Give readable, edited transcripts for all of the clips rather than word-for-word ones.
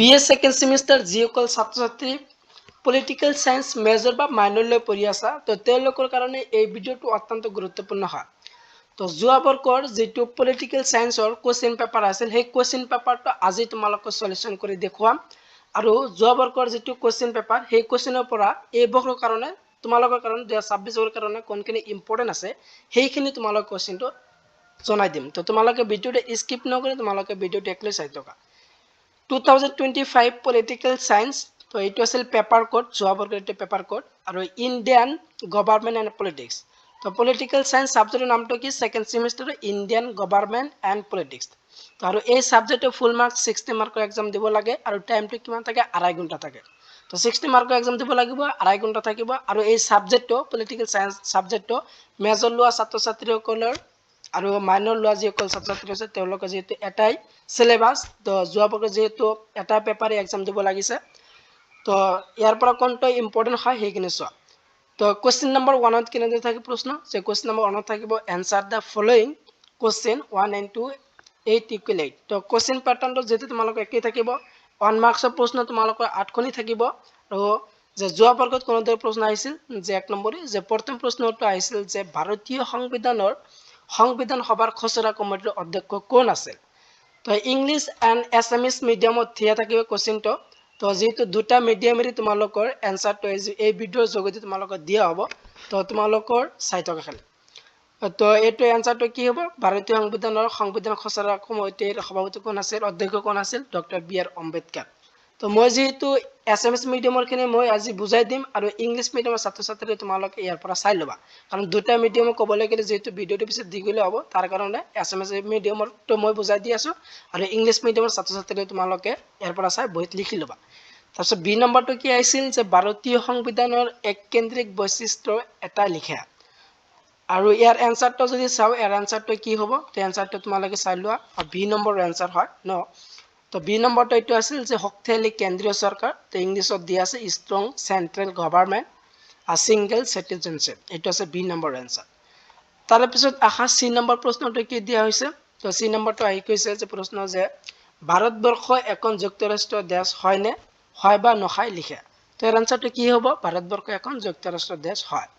BA second semester যিসকল ছাত্ৰ ছাত্ৰী পলিটিকেল সায়েন্স মেজৰ বা মাইনৰ লৈ পঢ়ি আছা তো তেওঁলোকৰ কাৰণে এই ভিডিঅ'টো অত্যন্ত গুৰুত্বপূৰ্ণ হয়। তো যোৱা বৰ্ষৰ যেটো পলিটিকেল সায়েন্সৰ কোৱেশ্চন পেপাৰ আছিল সেই কোৱেশ্চন পেপাৰটো আজি তোমালোকক সলিউশন কৰি দেখুৱাম আৰু যোৱা বৰ্ষৰ যেটো কোৱেশ্চন পেপাৰ সেই কোৱেশ্চনৰ পৰা এই বৰ্ষৰ কাৰণে তোমালোকৰ কাৰণে 2026 ৰ কাৰণে কোনখিনি ইম্পৰ্টেন্ট আছে সেইখিনি তোমালোক কোৱেশ্চনটো জনাই দিম। তো তোমালোকে ভিডিঅ'টো স্কিপ নকৰি তোমালোকে ভিডিঅ'টো একলৈ চাই থকা 2025 পলিটিকেল সায়েন্স তো এইটো আছিল পেপাৰ কোড যোৱা বৰ্ষৰ এইটো পেপাৰ কোড আৰু ইণ্ডিয়ান গভৰ্নমেন্ট এণ্ড পলিটিক্স তো পলিটিকেল সায়েন্স সাবজেক্টৰ নামটো কি second semester Indian government and politics তো আৰু এই সাবজেক্টৰ ফুল মাৰ্ক 60 মাৰ্কৰ এক্সাম দিব লাগে আৰু টাইমটো কিমান থাকে 2.5 ঘণ্টা থাকে তো 60 মাৰ্কৰ এক্সাম দিব লাগিব 2.5 ঘণ্টা থাকিব আৰু এই সাবজেক্টটো পলিটিকেল সায়েন্স সাবজেক্টটো মেজৰ লোৱা ছাত্ৰ ছাত্ৰীসকলৰ আৰু মাইনৰ লোৱা যিসকল ছাত্ৰ ছাত্ৰী আছে তেওঁলোকে যেহেতু এটাই সিলেবাস তো যোৱা বৰ্ষৰ যেহেতু এটা পেপাৰে এক্সাম দিব লাগিছে তো ইয়াৰ পৰা কোনটো ইম্পৰ্টেন্ট হয় সেইখিনি চোৱা। তো কোৱেশ্চন নম্বৰ 1 ত কেনেদৰে থাকে প্ৰশ্ন যে কোৱেশ্চন নম্বৰ 1 ত থাকিব answer the following question 1 and 2 8 equal 8 তো কোৱেশ্চন প্যাটাৰ্নটো যেটো তোমালোক একেই থাকিব 1 মাৰ্কছৰ প্ৰশ্ন তোমালোকৰ 8খনি থাকিব আৰু যে যোৱা বৰ্ষত কোনটো প্ৰশ্ন আহিছিল যে এক নম্বৰে যে প্ৰথম প্ৰশ্নটো আহিছিল যে ভাৰতীয় সংবিধান সভাৰ খচৰা কমিটিৰ অধ্যক্ষ কোন আছিল। তো ইংলিশ এণ্ড এছামিজ মিডিয়ামত দিয়া থাকিব কোৱেশ্চনটো তো যেহেতু দুটা মিডিয়ামেৰে তোমালোকৰ এনসাৰটো এই ভিডিঅ'ৰ যোগেদি তোমালোকক দিয়া হ'ব তো তোমালোকৰ চাই থকা খালি তো এইটো এনসাৰটো কি হ'ব ভাৰতীয় সংবিধান খচৰা কমিটিৰ সভাপতি কোন আছিল অধ্যক্ষ কোন আছিল ডক্টৰ বি.আৰ. আম্বেদকাৰ। তো মই যেহেতু এছামিজ মিডিয়ামৰ খিনি মই আজি বুজাই দিম আৰু ইংলিশ মিডিয়ামৰ ছাত্ৰ ছাত্ৰী তোমালোকে ইয়াৰ পৰা চাই ল'বা কাৰণ দুটা মিডিয়ামক ক'বলৈ গ'লে যেহেতু ভিডিঅ'টো পিছত দীঘলীয়া হ'ব তাৰ কাৰণে এছামিজ মিডিয়ামৰটো মই বুজাই দি আছো আৰু ইংলিশ মিডিয়ামৰ ছাত্ৰ ছাত্ৰী তোমালোকে ইয়াৰ পৰা চাই বহিত লিখি ল'বা। তাৰপিছত বি নম্বৰটো কি আহিছিল যে ভাৰতীয় সংবিধানৰ এক কেন্দ্ৰিক বৈশিষ্ট্য এটা লিখা আৰু ইয়াৰ এনসাৰটো যদি চাও ইয়াৰ এনসাৰটো কি হ'ব তো এনসাৰটো তোমালোকে চাই লোৱা বি নম্বৰৰ এনসাৰ হয় ন তো বি নম্বৰটো এইটো আছিল যে শক্তিশালী কেন্দ্ৰীয় চৰকাৰ তো ইংলিছত দিয়া আছে strong central government a single citizenship এইটো আছে বি নম্বৰৰ এনসাৰ। তাৰ পিছত আহা সি নম্বৰ প্ৰশ্নটো কি দিয়া হৈছে তো সি নম্বৰটো আহি কৈছে যে প্ৰশ্ন যে ভাৰতবৰ্ষ এখন যুক্তৰাষ্ট্ৰ দেশ হয়নে হয় বা নহয় লিখা তো এৰ আনসাৰটো কি হ'ব ভাৰতবৰ্ষ এখন যুক্তৰাষ্ট্ৰ দেশ হয়।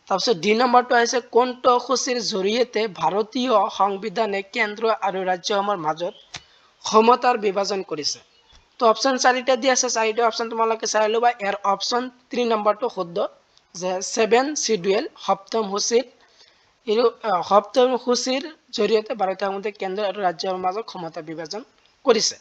তাৰপিছত ডি নম্বৰটো আহিছে কোনটো সূচীৰ জৰিয়তে ভাৰতীয় সংবিধানে কেন্দ্ৰ আৰু ৰাজ্যসমূহৰ মাজত ক্ষমতাৰ বিভাজন কৰিছে তো অপশন 4টা দিয়া আছে 4টা অপশন তোমালোকে চাই ল'বা ইয়াৰ অপশন 3 নম্বৰটো শুদ্ধ যে 7 শিডিউল সপ্তম সূচীৰ জৰিয়তে ভাৰতীয় সংবিধানে কেন্দ্ৰ আৰু ৰাজ্যৰ মাজত ক্ষমতা বিভাজন কৰিছে।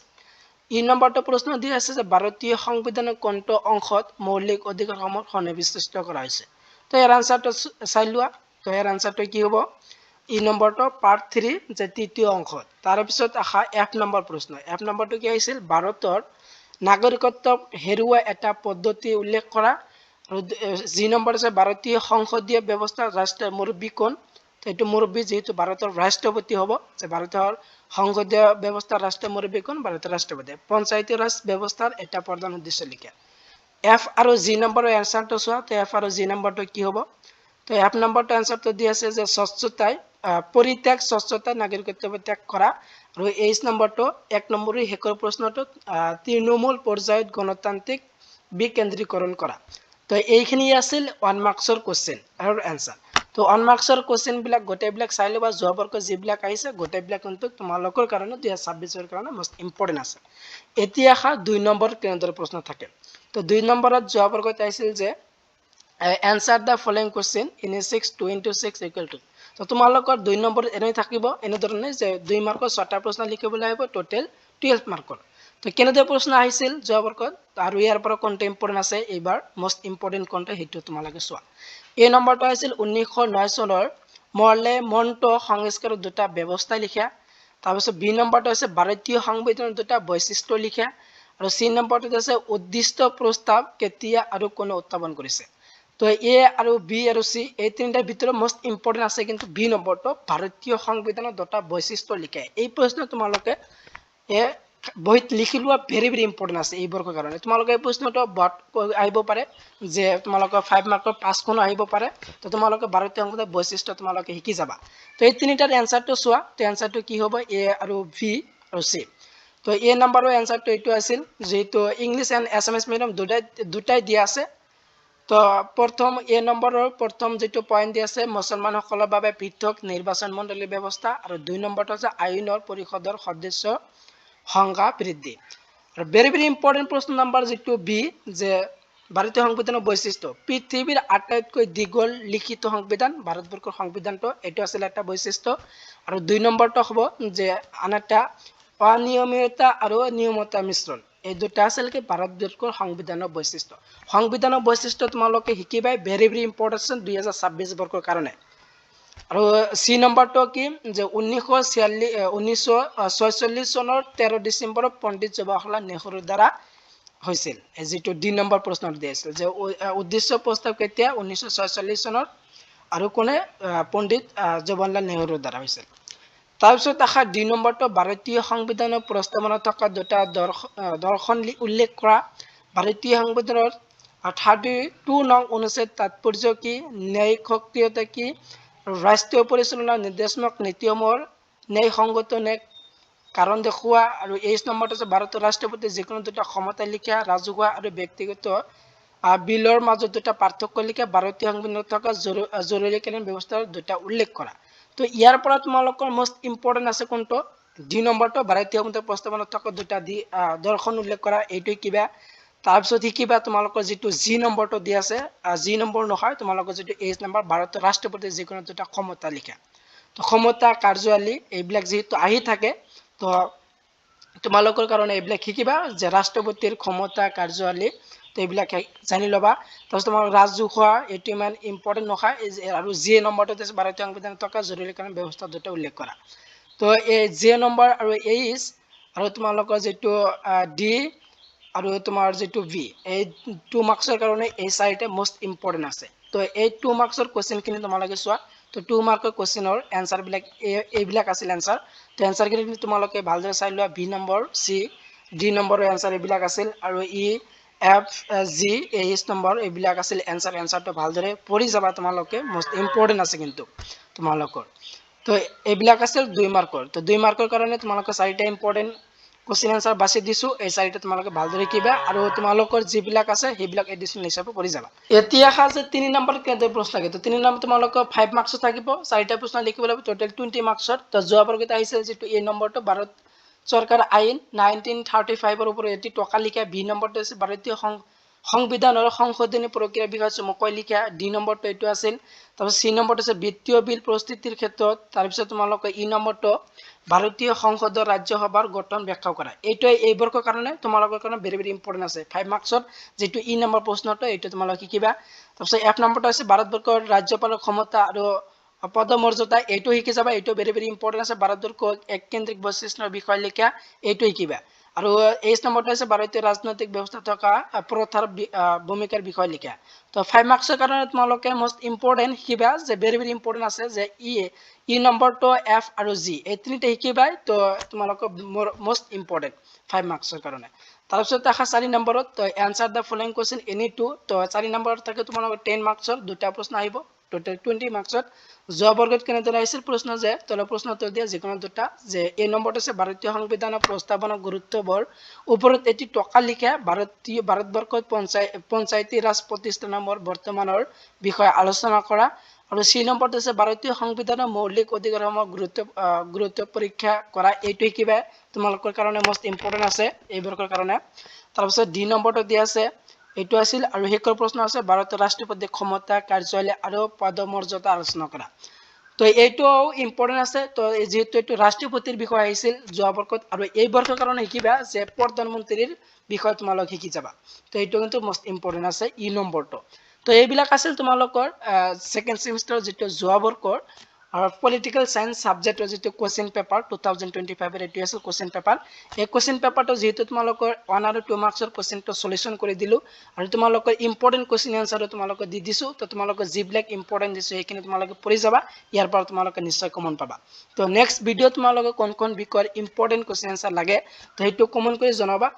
ই নম্বৰটো প্ৰশ্ন দিয়া আছে যে ভাৰতীয় সংবিধানৰ কোনটো অংশত মৌলিক অধিকাৰসমূহ সন্নিৱিষ্ট কৰা হৈছে তো ইয়াৰ আনসাৰটো চাই লোৱা তো ইয়াৰ আনসাৰটো কি হ'ব ই নম্বৰটো পাৰ্ট 3 যে তৃতীয় অংশ। তাৰ পিছত আহা এফ নম্বৰ প্ৰশ্ন এফ নম্বৰটো কি আহিছিল ভাৰতৰ নাগৰিকত্ব হেৰুৱা এটা পদ্ধতি উল্লেখ কৰা আৰু জি নম্বৰ আছে ভাৰতীয় সংসদীয় ব্যৱস্থা ৰাষ্ট্ৰীয় মুৰব্বী কোন তো এইটো মুৰব্বী যেহেতু ভাৰতৰ ৰাষ্ট্ৰপতি হ'ব যে ভাৰতৰ সংসদীয় ব্যৱস্থা ৰাষ্ট্ৰীয় মুৰব্বী কোন ভাৰতৰ ৰাষ্ট্ৰপতি পঞ্চায়তী ৰাজ ব্যৱস্থাৰ এটা প্ৰধান উদ্দেশ্য লিখা। এফ আৰু জি নম্বৰৰ এনসাৰটো চোৱা তো এফ আৰু জি নম্বৰটো কি হ'ব তো এফ নম্বৰটো এনসাৰটো দি আছে যে স্বচ্ছতাই স্বচ্ছতা নাগৰিকত্ব ত্যাগ কৰা আৰু এইচ নম্বৰটো এক নম্বৰৰ শেষৰ প্ৰশ্নটো তৃণমূল পৰ্যায়ত গণতান্ত্ৰিক বিকেন্দ্ৰীকৰণ কৰা তো এইখিনি আছিল 1 মাৰ্কছৰ কোৱেশ্চন আৰু এনসাৰ। তো 1 মাৰ্কছৰ কোৱেশ্চন বিলাক গোটেইবিলাক চাই ল'বা যোৱা বৰ্ষত যিবিলাক আহিছে গোটেইবিলাক কিন্তু তোমালোকৰ কাৰণে 2026 ৰ কাৰণে most ইম্পৰ্টেন্ট আছে। এতিয়া আহা 2 নম্বৰ কেনেদৰে প্ৰশ্ন থাকে তো 2 নম্বৰত যোৱা বৰ্ষত আহিছিল যে answer the following question in a 6 2 into 6 equal to তো তোমালোকৰ 2 নম্বৰত এনে থাকিব এনে ধৰণে যে 2 মাৰ্কৰ 6টা প্ৰশ্ন লিখিবলৈ আহিব টোটাল 12 মাৰ্কৰ। তো কেনেদৰে প্ৰশ্ন আহিছিল যোৱা বৰ্ষত আৰু ইয়াৰ পৰা কোনটো ইম্পৰ্টেন্ট আছে এইবাৰ most ইম্পৰ্টেন্ট কোনটো হেতু তোমালোকে চোৱা। এই নম্বৰটো আহিছিল 1909 চনৰ মৰ্লেমন্ট সংস্কাৰৰ দুটা ব্যৱস্থা লিখা। তাৰপিছত বি নম্বৰটো আছে ভাৰতীয় সংবিধানৰ দুটা বৈশিষ্ট্য লিখা আৰু সি নম্বৰটো আছে উদ্দিষ্ট প্ৰস্তাৱ কেতিয়া আৰু কোনে উত্থাপন কৰিছে। তো এ আৰু বি আৰু সি এই তিনিটাৰ ভিতৰত most ইম্পৰ্টেন্ট আছে কিন্তু বি নম্বৰটো ভাৰতীয় সংবিধানৰ দুটা বৈশিষ্ট্য লিখা এই প্ৰশ্ন তোমালোকে বহিত লিখি লোৱা ভেৰি ভেৰি ইম্পৰ্টেন্ট আছে এই বৰ্ষৰ কাৰণে তোমালোকে এই প্ৰশ্নটো আহিব পাৰে যে তোমালোকৰ 5 মাৰ্কৰ 5খনো আহিব পাৰে তো তোমালোকে ভাৰতীয় সংবিধানৰ বৈশিষ্ট্য তোমালোকে শিকি যাবা। তো এই তিনিটাৰ এনসাৰটো চোৱা তো এনসাৰটো কি হ'ব এ আৰু বি আৰু সি। তো এ নাম্বাৰৰ এনসাৰটো এইটো আছিল যেটো ইংলিশ এন্ড এছএমএছ মিডিয়াম দুটাই দিয়া আছে তো প্ৰথম এ নম্বৰৰ প্ৰথম যেটো পইণ্ট দি আছে মুছলমানসকলৰ বাবে পৃথক নিৰ্বাচন মণ্ডলী ব্যৱস্থা আৰু 2 নম্বৰটো আছে আইনৰ পৰিষদৰ সদস্য সংখ্যা বৃদ্ধি আৰু ভেৰি ইম্পৰ্টেন্ট প্ৰশ্ন নম্বৰ যেটো বি যে ভাৰতীয় সংবিধানৰ বৈশিষ্ট্য পৃথিৱীৰ আটাইতকৈ দীঘল লিখিত সংবিধান ভাৰতবৰ্ষৰ সংবিধানটো এটো আছিল এটা বৈশিষ্ট্য আৰু 2 নম্বৰটো হ'ব যে আনটা অনিয়মিততা আৰু নিয়মতা মিশ্ৰণ এই দুটা আছিল কি ভাৰতবৰ্ষৰ সংবিধানৰ বৈশিষ্ট্য তোমালোকে শিকিবাই ভেৰি ইম্পৰ্টেন্ট 2026 বৰ্ষৰ কাৰণে আৰু সি নম্বৰটো কি যে 1946 চনৰ 13 ডিসেম্বৰত পণ্ডিত জৱাহৰলাল নেহৰুৰ দ্বাৰা হৈছিল যেটো ডি নম্বৰ প্ৰশ্নত দিছিল যে উদ্দেশ্য প্ৰস্তাৱ কেতিয়া 1946 চনত আৰু কোনে পণ্ডিত জৱাহৰলাল নেহৰুৰ দ্বাৰা হৈছিল তাৰপিছত আখা 2 নম্বৰটো ভাৰতীয় সংবিধানৰ প্ৰস্তাৱনাত থকা দুটা দৰ্শন উল্লেখ কৰা ভাৰতীয় সংবিধানৰ 32 নং অনুচ্ছেদ তাৎপৰ্য কি ন্যায়িক সক্ৰিয়তা কি ৰাষ্ট্ৰীয় পৰিচালনা নিৰ্দেশনাত্মক নীতিসমূহৰ ন্যায় সংগত নে কাৰণ দেখুৱা আৰু 23 নম্বৰটো আছে ভাৰতৰ ৰাষ্ট্ৰপতি যিকোনো দুটা ক্ষমতা লিখা ৰাজহুৱা আৰু ব্যক্তিগত বিলৰ মাজত দুটা পাৰ্থক্য লিখা ভাৰতীয় সংবিধানত থকা জৰুৰীকালীন ব্যৱস্থাৰ দুটা উল্লেখ কৰা তো ইয়াৰ পৰা তোমালোকৰ মোস্ট ইম্পৰ্টেন্ট আছে কোনটো ডি নম্বৰটো ভাৰতীয় সংবিধানৰ প্ৰস্তাৱনাত থকা দুটা দৰ্শন উল্লেখ কৰা এইটো কিবা তাৰপিছত শিকিবা তোমালোকৰ যেটো জি নম্বৰটো দি আছে জি নম্বৰ নহয় তোমালোকৰ যেটো এইচ নম্বৰ ভাৰতৰ ৰাষ্ট্ৰপতি যিকোনো দুটা ক্ষমতা লিখা তো ক্ষমতা কাৰ্যাৱলী এইবিলাক যেটো আহি থাকে তো তোমালোকৰ কাৰণে এইবিলাক শিকিবা যে ৰাষ্ট্ৰপতিৰ ক্ষমতা কাৰ্যাৱলী তো এইবিলাক জানি লবা তাৰপিছত তোমাৰ ৰাজহুৱা এটো ইমান ইম্পৰ্টেন্ট নহয় আৰু জি নম্বৰটো আছে ভাৰতীয় সংবিধানত থকা জৰুৰীকালীন ব্যৱস্থা দুটা উল্লেখ কৰা তো এই জি নম্বৰ আৰু এইচ আৰু তোমালোকৰ যেটো ডি আৰু তোমাৰ যেটো ভি এই 2 মাৰ্কছৰ কাৰণে এই চাৰিটা মোস্ট ইম্পৰ্টেন্ট আছে তো এই 2 মাৰ্কছৰ কোৱেশ্চন খিনি তোমালোকে চোৱা তো 2 মাৰ্কৰ কোৱেশ্চনৰ এনসাৰ বিলাক এইবিলাক আছিল এনসাৰ তো এনসাৰ খিনি তোমালোকে ভালদৰে চাই লোৱা বি নম্বৰ সি ডি নম্বৰৰ এনসাৰ এইবিলাক আছিল আৰু E F G H number এইবিলাক আছিল এনসাৰটো ভালদৰে পঢ়ি যাবা তোমালোকে মোস্ট ইম্পৰ্টেন্ট আছে কিন্তু তোমালোকৰ তো এইবিলাক আছিল 2 মাৰ্কৰ তো 2 মাৰ্কৰ কাৰণে তোমালোকে চাৰিটা ইম্পৰ্টেন্ট কোশ্চেন আনসাৰ বাছি দিছো এই চাৰিটা তোমালোকে ভালদৰে কিবা আৰু তোমালোকৰ যিবিলাক আছে সেইবিলাক এডিশন হিচাপে কৰি যাবা এতিয়া আছে 3 নম্বৰ কেইটা প্ৰশ্ন থাকে তো 3 নম্বৰ তোমালোকৰ 5 মাৰ্কছ থাকিব চাৰিটা প্ৰশ্ন লিখিব লাগিব টোটাল 20 মাৰ্কছৰ তো যোৱাবাৰ কেইটা আহিছিল যেটো এ নম্বৰটো ভাৰত চৰকাৰ আইন 1935 ৰ ওপৰত এটি টকা লিখা বি নম্বৰটো আছে ভাৰতীয় সংবিধানৰ সংশোধনী প্ৰক্ৰিয়াৰ বিষয়ে চমুকৈ লিখা ডি নম্বৰটো এইটো আছিল তাৰপিছত সি নম্বৰটো আছে বিত্তীয় বিল প্ৰস্তুতিৰ ক্ষেত্ৰত তাৰপিছত তোমালোকৰ ই নম্বৰটো ভাৰতীয় সংসদৰ ৰাজ্যসভাৰ গঠন ব্যাখ্যা কৰা এইটো এই বৰ্ষৰ কাৰণে তোমালোকৰ কাৰণে ভেৰি ইম্পৰ্টেন্ট আছে 5 মাৰ্কছত যেটো ই নম্বৰ প্ৰশ্নটো এইটো তোমালোকে শিকিবা তাৰপিছত এফ নম্বৰটো আছে ভাৰতবৰ্ষৰ ৰাজ্যপালৰ ক্ষমতা আৰু পদমৰ্যাদা এইটো শিকি যাবা এইটো ভেৰি ইম্পৰ্টেন্ট আছে ভাৰতবৰ্ষৰ এককেন্দ্ৰিক বৈশিষ্ট্যৰ বিষয়ে লিখা এইটো শিকিবা আৰু এইচ নম্বৰটো আছে ভাৰতীয় ৰাজনৈতিক ব্যৱস্থা থকা প্ৰথাৰ ভূমিকাৰ বিষয়ে লিখা তো 5 মাৰ্কছৰ কাৰণে তোমালোকে মোস্ট ইম্পৰ্টেন্ট শিকিবা যে ভেৰি ইম্পৰ্টেন্ট আছে যে ই নম্বৰটো এফ আৰু জি এই তিনিটা শিকিবা তো তোমালোকৰ মোস্ট ইম্পৰ্টেন্ট 5 মাৰ্কছৰ কাৰণে তাৰপিছত দেখা 4 নম্বৰত তো answer the following question any two তো 4 নম্বৰত থাকে তোমালোকৰ 10 মাৰ্কছৰ দুটা প্ৰশ্ন আহিব টোটাল 20 মাৰ্কছত যোৱা বৰ্গত কেনেদৰে আহিছিল প্ৰশ্ন যে তলৰ প্ৰশ্ন উত্তৰ দিয়া যিকোনো দুটা যে এই নম্বৰটো আছে ভাৰতীয় সংবিধানৰ প্ৰস্তাৱনাৰ গুৰুত্ববৰ ওপৰত এটি টকা লিখা ভাৰতবৰ্ষত পঞ্চায়তী ৰাজ প্ৰতিষ্ঠানৰ বৰ্তমানৰ বিষয়ে আলোচনা কৰা আৰু সি নম্বৰটো আছে ভাৰতীয় সংবিধানৰ মৌলিক অধিকাৰসমূহৰ গুৰুত্ব পৰীক্ষা কৰা এইটো কিবা তোমালোকৰ কাৰণে মোস্ট ইম্পৰ্টেন্ট আছে এই বৰ্গৰ কাৰণে তাৰপিছত ডি নম্বৰটো দিয়া আছে এইটো আছিল আৰু হেকৰ প্ৰশ্ন আছে ভাৰতৰ ৰাষ্ট্ৰপতিৰ ক্ষমতা কাৰ্যাৱলী আৰু পদমৰ্যাদা আলোচনা কৰা তো এইটো ইম্পৰ্টেন্ট আছে তো যেহেতু এইটো ৰাষ্ট্ৰপতিৰ বিষয় আহিছিল যোৱা বৰ্ষত আৰু এই বৰ্ষৰ কাৰণে শিকিবা যে প্ৰধানমন্ত্ৰীৰ বিষয় তোমালোক শিকি যাবা তো এইটো কিন্তু মোস্ট ইম্পৰ্টেন্ট আছে ই নম্বৰটো তো এইবিলাক আছিল তোমালোকৰ সেকেন্ড সেমিস্টাৰ যেটো যোৱা বৰ্ষৰ পলিটিক্যাল সায়েন্স সাবজেক্টৰ যেটো কোশ্চেন পেপাৰ 2025 এৰ এটো আছে কোশ্চেন পেপাৰ এই কোশ্চেন পেপাৰটো যেহেতু তোমালোকৰ 1 আৰু 2 মাৰ্কছৰ কোশ্চেনটো সলিউশন কৰি দিলো আৰু তোমালোকৰ ইম্পৰ্টেন্ট কোশ্চেন আনসাৰ তোমালোকৰ দি দিছো তো তোমালোকৰ যিবিলাক ইম্পৰ্টেন্ট দিছো এইখিনি তোমালোকে পঢ়ি যাবা ইয়াৰ পৰা তোমালোকে নিশ্চয় কমন পাবা তো নেক্সট ভিডিও তোমালোকে কোন বিষয়ৰ ইম্পৰ্টেন্ট কোশ্চেন আনসাৰ লাগে তো হেতু কমন কৰি জনাবা